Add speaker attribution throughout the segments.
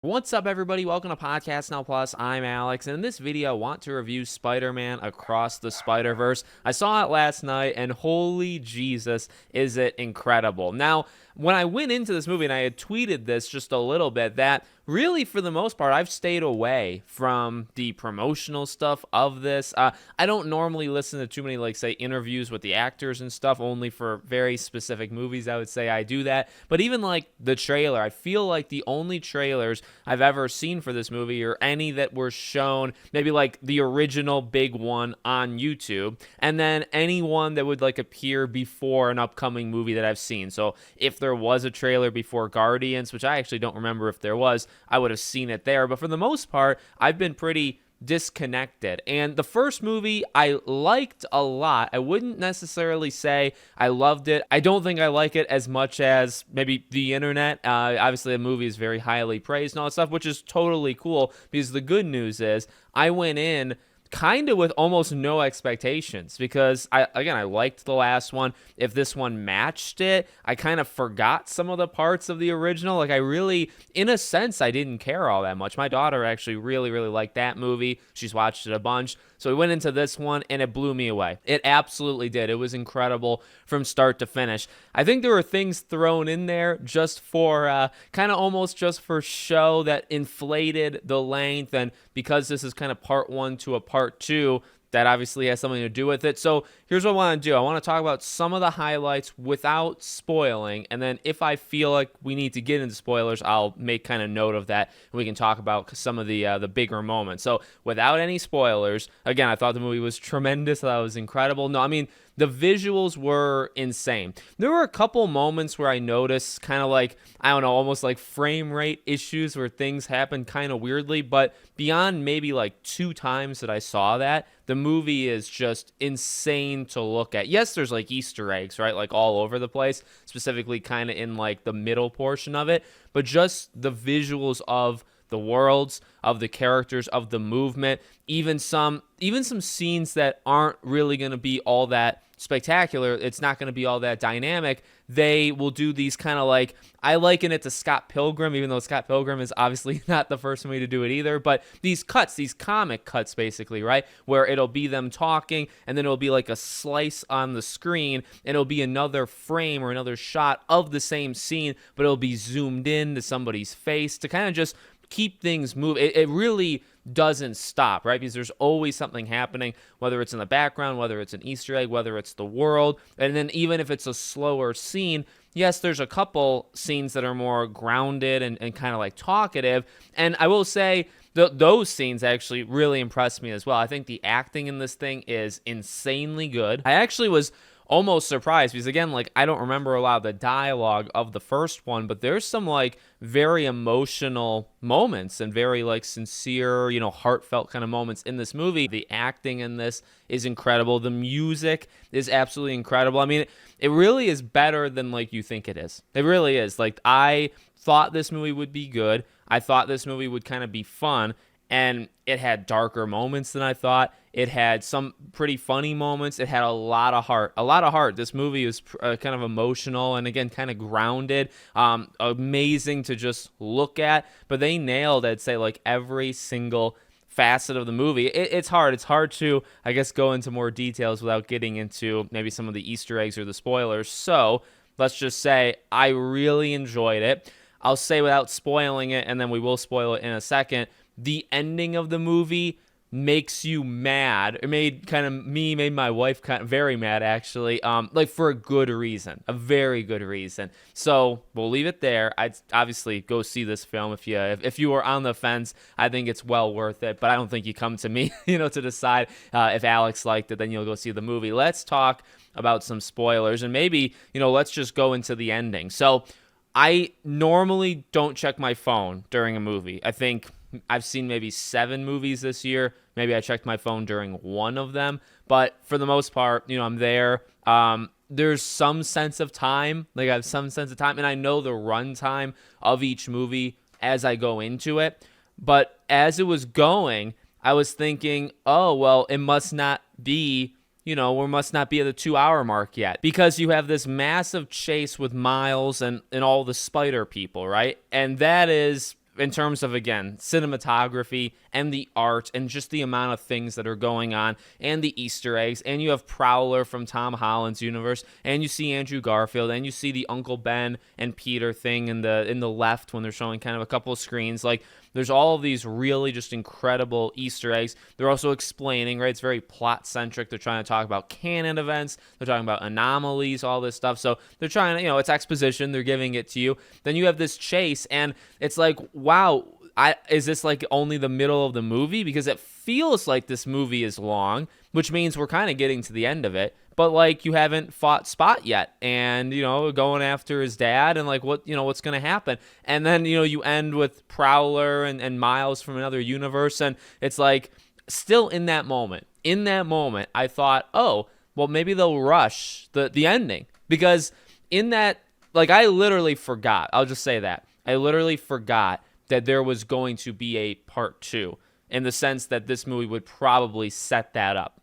Speaker 1: What's up, everybody? Welcome to Podcast Now Plus. I'm Alex, and in this video, I want to review Spider-Man Across the Spider-Verse. I saw it last night, and holy Jesus, is it incredible. Now, when I went into this movie, and I had tweeted this just a little bit, that really, for the most part, I've stayed away from the promotional stuff of this. I don't normally listen to too many, say, interviews with the actors and stuff, only for very specific movies, I would say I do that. But even, the trailer, I feel like the only trailers I've ever seen for this movie or any that were shown, maybe the original big one on YouTube, and then any one that would appear before an upcoming movie that I've seen. So if there was a trailer before Guardians, which I actually don't remember if there was, I would have seen it there. But for the most part, I've been pretty disconnected. And the first movie I liked a lot. I wouldn't necessarily say I loved it. I don't think I like it as much as maybe the internet. Obviously, the movie is very highly praised and all that stuff, which is totally cool, because the good news is I went in kind of with almost no expectations, because I liked the last one. If this one matched it, I kind of forgot some of the parts of the original. I really, in a sense, I didn't care all that much. My daughter actually really liked that movie. She's watched it a bunch. So we went into this one and it blew me away. It absolutely did. It was incredible from start to finish. I think there were things thrown in there just for kind of almost just for show that inflated the length. And because this is kind of part one to a part two, that obviously has something to do with it. So here's what I want to do. I want to talk about some of the highlights without spoiling. And then if I feel like we need to get into spoilers, I'll make kind of note of that, and we can talk about some of the bigger moments. So without any spoilers, again, I thought the movie was tremendous. I thought it was incredible. No, I mean, the visuals were insane. There were a couple moments where I noticed kind of I don't know, almost like frame rate issues where things happen kind of weirdly. But beyond maybe 2 times that I saw that, the movie is just insane to look at. Yes, there's Easter eggs, right? All over the place, specifically kind of in the middle portion of it. But just the visuals of the worlds, of the characters, of the movement, even some scenes that aren't really going to be all that spectacular. It's not going to be all that dynamic. They will do these kind of I liken it to Scott Pilgrim, even though Scott Pilgrim is obviously not the first movie to do it either. But these cuts, these comic cuts, basically, right, where it'll be them talking, and then it'll be a slice on the screen, and it'll be another frame or another shot of the same scene, but it'll be zoomed in to somebody's face to kind of just keep things moving. It really doesn't stop, right? Because there's always something happening, whether it's in the background, whether it's an Easter egg, whether it's the world. And then even if it's a slower scene, yes, there's a couple scenes that are more grounded and kind of talkative. And I will say those scenes actually really impressed me as well. I think the acting in this thing is insanely good. I actually was almost surprised because, again, I don't remember a lot of the dialogue of the first one, but there's some very emotional moments and very sincere, heartfelt kind of moments in this movie. The acting in this is incredible. The music is absolutely incredible. I mean, it really is better than you think it is. It really is. I thought this movie would be good. I thought this movie would kind of be fun. And it had darker moments than I thought. It had some pretty funny moments. It had a lot of heart. A lot of heart. This movie is kind of emotional and, again, kind of grounded. Amazing to just look at. But they nailed, I'd say, every single facet of the movie. It's hard. It's hard to, I guess, go into more details without getting into maybe some of the Easter eggs or the spoilers. So let's just say I really enjoyed it. I'll say without spoiling it, and then we will spoil it in a second. The ending of the movie makes you mad. It made my wife very mad, actually, for a good reason, a very good reason. So we'll leave it there. I'd obviously go see this film if you were on the fence. I think it's well worth it, but I don't think you come to me, to decide if Alex liked it, then you'll go see the movie. Let's talk about some spoilers, and maybe, let's just go into the ending. So I normally don't check my phone during a movie. I think I've seen maybe 7 movies this year. Maybe I checked my phone during one of them. But for the most part, I'm there. There's some sense of time. I have some sense of time. And I know the runtime of each movie as I go into it. But as it was going, I was thinking, oh, well, it must not be we must not be at the 2-hour mark yet, because you have this massive chase with Miles and all the spider people, right? And that is in terms of, again, cinematography and the art and just the amount of things that are going on and the Easter eggs. And you have Prowler from Tom Holland's universe, and you see Andrew Garfield, and you see the Uncle Ben and Peter thing in the left when they're showing kind of a couple of screens. Like, there's all of these really just incredible Easter eggs. They're also explaining, right? It's very plot-centric. They're trying to talk about canon events. They're talking about anomalies, all this stuff. So they're trying to, it's exposition. They're giving it to you. Then you have this chase, and it's like, wow, is this like only the middle of the movie? Because it feels like this movie is long, which means we're kind of getting to the end of it. But like, you haven't fought Spot yet, and going after his dad, and like what's gonna happen, and then you end with Prowler and Miles from another universe, and it's like, still in that moment I thought, oh well, maybe they'll rush the ending, because in that, like, I literally forgot, I'll just say that I literally forgot that there was going to be a part 2, in the sense that this movie would probably set that up.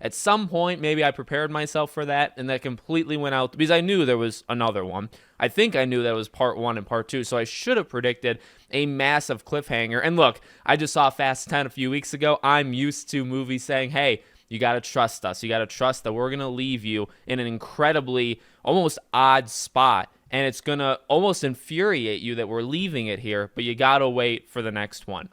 Speaker 1: At some point, maybe I prepared myself for that, and that completely went out, because I knew there was another one. I think I knew that it was part 1 and part 2, so I should have predicted a massive cliffhanger. And look, I just saw Fast 10 a few weeks ago. I'm used to movies saying, hey, you got to trust us. You got to trust that we're going to leave you in an incredibly, almost odd spot, and it's going to almost infuriate you that we're leaving it here, but you got to wait for the next one.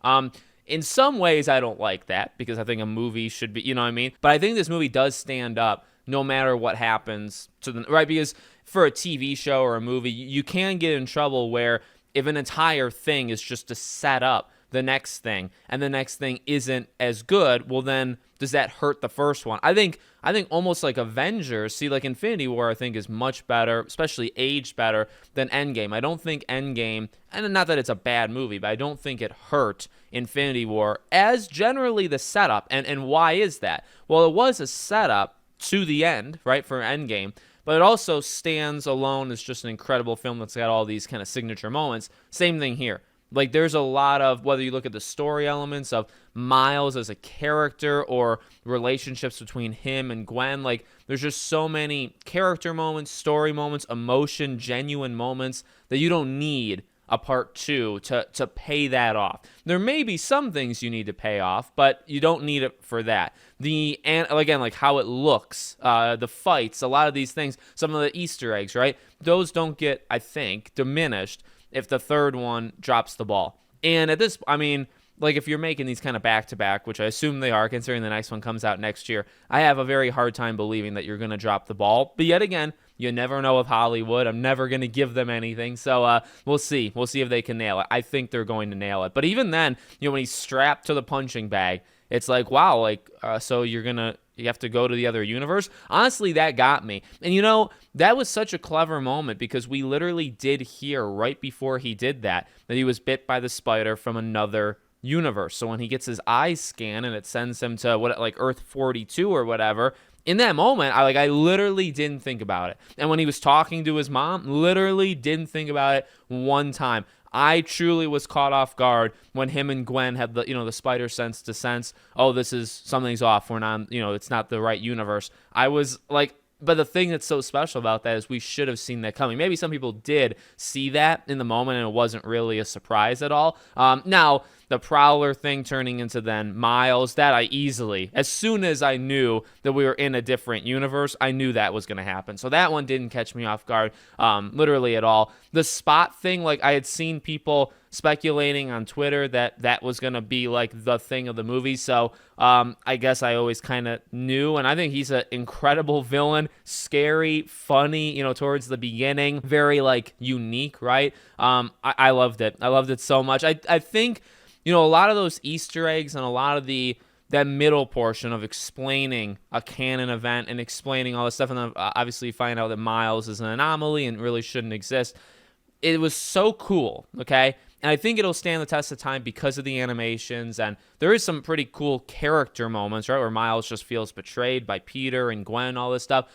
Speaker 1: In some ways, I don't like that, because I think a movie should be, you know what I mean? But I think this movie does stand up no matter what happens to the, right? Because for a TV show or a movie, you can get in trouble where if an entire thing is just to set up the next thing, and the next thing isn't as good, well then, does that hurt the first one? I think almost like Avengers, see, like Infinity War, I think is much better, especially aged better than Endgame. I don't think Endgame, and not that it's a bad movie, but I don't think it hurt Infinity War as generally the setup. And why is that? Well, it was a setup to the end, right, for Endgame, but it also stands alone as just an incredible film that's got all these kind of signature moments. Same thing here. Like, there's a lot of, whether you look at the story elements of Miles as a character or relationships between him and Gwen, like, there's just so many character moments, story moments, emotion, genuine moments that you don't need a part 2 to pay that off. There may be some things you need to pay off, but you don't need it for that. And again, like how it looks, the fights, a lot of these things, some of the Easter eggs, right? Those don't get, I think, diminished if the third one drops the ball. And at this, I mean, like, if you're making these kind of back-to-back, which I assume they are, considering the next one comes out next year, I have a very hard time believing that you're going to drop the ball. But yet again, you never know with Hollywood. I'm never going to give them anything. So we'll see. We'll see if they can nail it. I think they're going to nail it. But even then, when he's strapped to the punching bag, it's like, wow, like, so you have to go to the other universe? Honestly, that got me. And that was such a clever moment, because we literally did hear right before he did that he was bit by the spider from another universe. So when he gets his eyes scanned and it sends him to like Earth 42 or whatever, in that moment, I literally didn't think about it. And when he was talking to his mom, literally didn't think about it one time. I truly was caught off guard when him and Gwen had the spider sense to sense, oh, this is, something's off. We're not, it's not the right universe. I was like, but the thing that's so special about that is we should have seen that coming. Maybe some people did see that in the moment and it wasn't really a surprise at all. Now, the Prowler thing turning into then Miles, that I easily, as soon as I knew that we were in a different universe, I knew that was going to happen. So that one didn't catch me off guard literally at all. The Spot thing, like, I had seen people speculating on Twitter that was going to be like the thing of the movie. So I guess I always kind of knew. And I think he's an incredible villain, scary, funny, towards the beginning, very like unique, right? I loved it. I loved it so much. I think, a lot of those Easter eggs and a lot of that middle portion of explaining a canon event and explaining all this stuff, and then obviously you find out that Miles is an anomaly and really shouldn't exist. It was so cool, okay? And I think it'll stand the test of time because of the animations, and there is some pretty cool character moments, right, where Miles just feels betrayed by Peter and Gwen, all this stuff.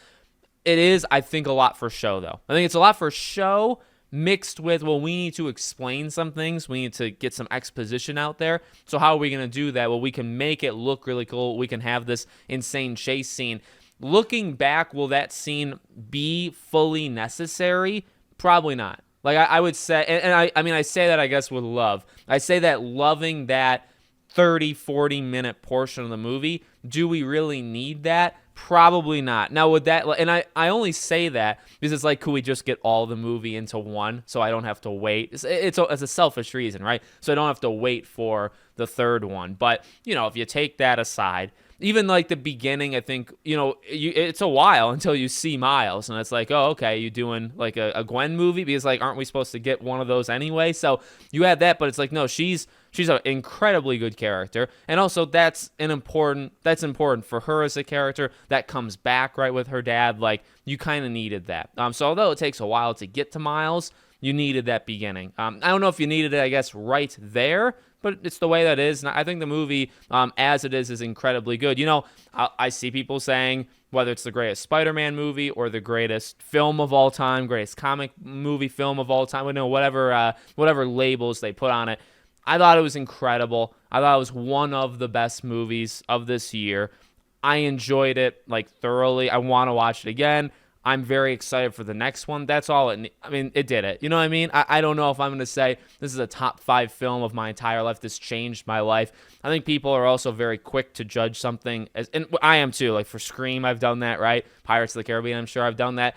Speaker 1: It is, I think, a lot for show, though. I think it's a lot for show mixed with, well, we need to explain some things. We need to get some exposition out there. So how are we going to do that? Well, we can make it look really cool. We can have this insane chase scene. Looking back, will that scene be fully necessary? Probably not. Like I would say, and I mean, I say that I guess with love. I say that loving that 30, 40-minute portion of the movie. Do we really need that? Probably not. Now, with that, and I only say that because it's like, could we just get all the movie into one so I don't have to wait? It's a selfish reason, right? So I don't have to wait for the third one. But, if you take that aside, even like the beginning, I think, it's a while until you see Miles. And it's like, oh, okay, you doing like a Gwen movie? Because like, aren't we supposed to get one of those anyway? So you had that, but it's like, no, she's an incredibly good character. And also that's important for her as a character that comes back right with her dad. Like you kind of needed that. So although it takes a while to get to Miles, you needed that beginning. I don't know if you needed it, I guess, right there, but it's the way that is. And I think the movie, as it is incredibly good. I see people saying whether it's the greatest Spider-Man movie or the greatest film of all time, greatest comic movie film of all time, whatever labels they put on it. I thought it was incredible. I thought it was one of the best movies of this year. I enjoyed it like thoroughly. I want to watch it again. I'm very excited for the next one. That's all it did it. You know what I mean? I don't know if I'm going to say this is a top 5 film of my entire life. This changed my life. I think people are also very quick to judge something, and I am too. Like for Scream, I've done that, right? Pirates of the Caribbean, I'm sure I've done that.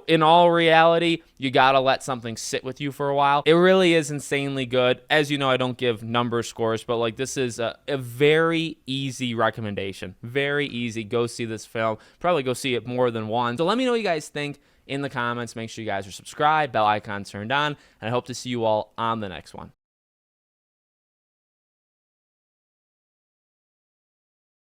Speaker 1: In all reality, you got to let something sit with you for a while. It really is insanely good. As you know, I don't give number scores, but like this is a very easy recommendation. Very easy. Go see this film. Probably go see it more than once. So let me know what you guys think in the comments. Make sure you guys are subscribed, bell icon turned on, and I hope to see you all on the next one.